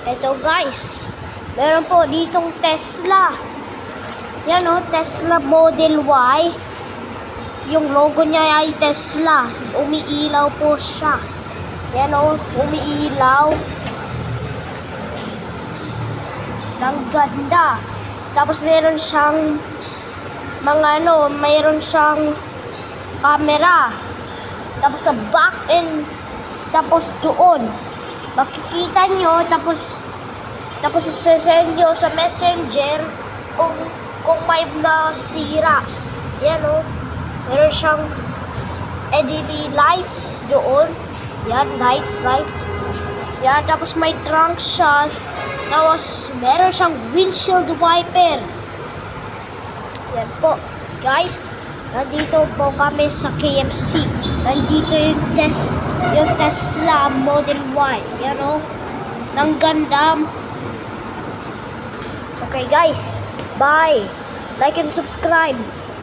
Eto guys, meron po ditong Tesla. Yan o, Tesla Model Y. Yung logo niya ay Tesla. Umiilaw po siya. Yan o, umiilaw. Ang ganda. Tapos meron siyang mayroon siyang camera. Tapos sa back end, tapos doon. Makikita nyo, tapos isasend nyo sa messenger kung may nasira. Yan o. Meron siyang LED lights doon. Yan, lights. Yan, tapos may trunk siya. Tapos meron siyang windshield wiper. Yan po. Guys, nandito po kami sa KFC. Nandito yung Tesla Model Y. Yan o. Ang ganda. Okay guys, bye. Like and subscribe.